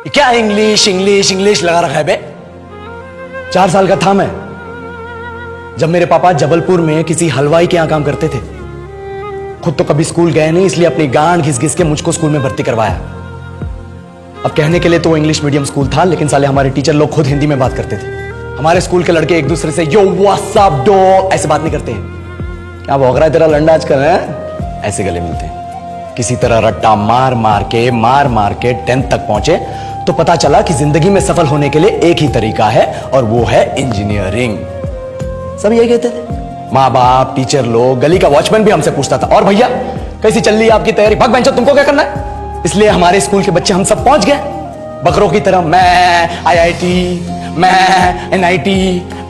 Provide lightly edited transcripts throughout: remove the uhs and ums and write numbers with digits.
क्या English English English लगा रखा है बे। 4 साल का था मैं जब मेरे पापा जबलपुर में किसी हलवाई के यहां काम करते थे। खुद तो कभी स्कूल गए नहीं, इसलिए अपनी गांड घिस घिस के मुझको स्कूल में भर्ती करवाया। अब कहने के लिए तो वो इंग्लिश मीडियम स्कूल था, लेकिन साले हमारे टीचर लोग खुद हिंदी में बात करते थे। हमारे स्कूल के लड़के एक दूसरे से यो व्हाट्स अप डो ऐसे बात नहीं करते हैं। क्या भौंक रहा है तेरा लंडा आजकल है, ऐसे गले मिलते हैं। किसी तरह रट्टा मार मार के 10th तक पहुंचे तो पता चला कि जिंदगी में सफल होने के लिए एक ही तरीका है और वो है इंजीनियरिंग। सब यही कहते थे, माँ बाप, टीचर लोग, गली का वॉचमैन भी हमसे पूछता था, और भैया कैसी चल रही है आपकी तैयारी? भग बेंचो, तुमको क्या करना है? इसलिए हमारे स्कूल के बच्चे हम सब पहुंच गए बकरों की तरह। मैं IIT, मैं NIT।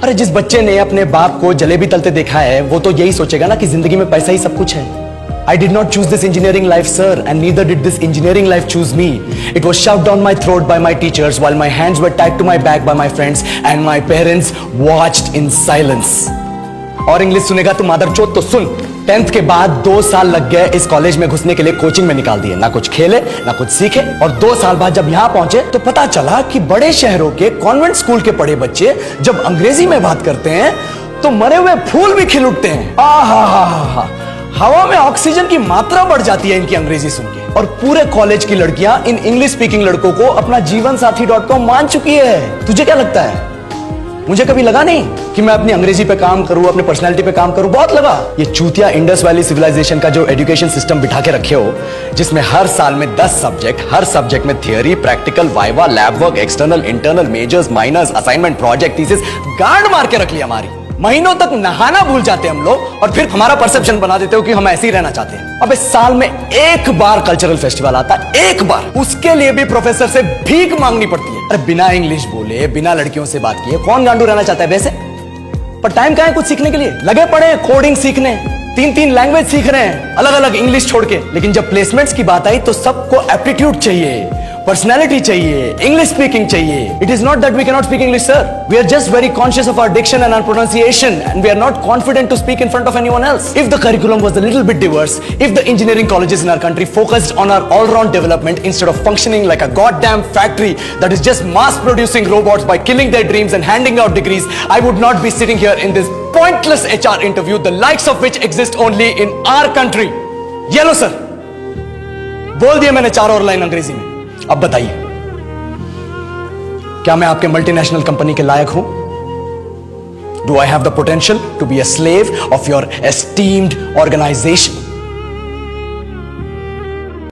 अरे जिस बच्चे ने अपने बाप को जलेबी तलते देखा है वो तो यही सोचेगा ना कि जिंदगी में पैसा ही सब कुछ है। I did not choose this engineering life, sir, and neither did this engineering life choose me. It was shoved down my throat by my teachers while my hands were tied to my back by my friends and my parents watched in silence. और English सुनेगा तू मादरचोद तो सुन। 10th के बाद 2 साल लग गए इस कॉलेज में घुसने के लिए, कोचिंग में निकाल दिए। ना कुछ खेले ना कुछ सीखे, और 2 साल बाद जब यहां पहुंचे तो पता चला कि बड़े शहरों के कॉन्वेंट स्कूल के पढ़े बच्चे जब अंग्रेजी में बात करते हैं तो मरे हुए फूल भी खिल उठते हैं। आहा, हवा में ऑक्सीजन की मात्रा बढ़ जाती है इनकी अंग्रेजी सुन के। और पूरे कॉलेज की लड़कियां इन इंग्लिश स्पीकिंग लड़कों को अपना जीवन साथी .com मान चुकी है। तुझे क्या लगता है? मुझे कभी लगा नहीं कि मैं अपनी अंग्रेजी पे काम करूं, अपने पर्सनालिटी पे काम करूं। बहुत लगा। ये चूतिया इंडस वैली सिविलाइजेशन का जो एजुकेशन सिस्टम बिठा के रखे हो, जिसमें हर साल में 10 सब्जेक्ट, हर सब्जेक्ट में theory, practical, viva, lab work, external, internal, majors, minors, assignment, project, thesis, गांड मार के रख लिया हमारी। महीनों तक नहाना भूल जाते हैं हम लोग और फिर हमारा परसेप्शन बना देते हो कि हम ऐसे ही रहना चाहते हैं। अब इस साल में एक बार कल्चरल फेस्टिवल आता है, एक बार, उसके लिए भी प्रोफेसर से भीख मांगनी पड़ती है। अरे बिना इंग्लिश बोले, बिना लड़कियों से बात किए कौन गांडू रहना चाहता है वैसे? पर टाइम कहां है कुछ सीखने के लिए? लगे पड़े कोडिंग सीखने, 3 लैंग्वेज सीख रहे हैं अलग अलग इंग्लिश छोड़ के। लेकिन जब प्लेसमेंट्स की बात आई तो सबको एप्टीट्यूड चाहिए, पर्सनैलिटी चाहिए, इंग्लिश स्पीकिंग चाहिए। It is not that we can not speak English, sir. We are just very conscious of our diction and our pronunciation and we are not confident to speak in front of anyone else. If the curriculum was a little bit diverse, if the engineering colleges in our country focused on our all round development instead of functioning like a goddamn factory that is just mass producing robots by killing their dreams and handing out degrees, I would not be sitting here in this pointless HR interview, the likes of which exist only in our country. ये लो sir, बोल दिया मैंने 4 और line अंग्रेजी में। अब बताइए, क्या मैं आपके मल्टीनेशनल कंपनी के लायक हूं? Do I have the potential to be a slave of your esteemed organization?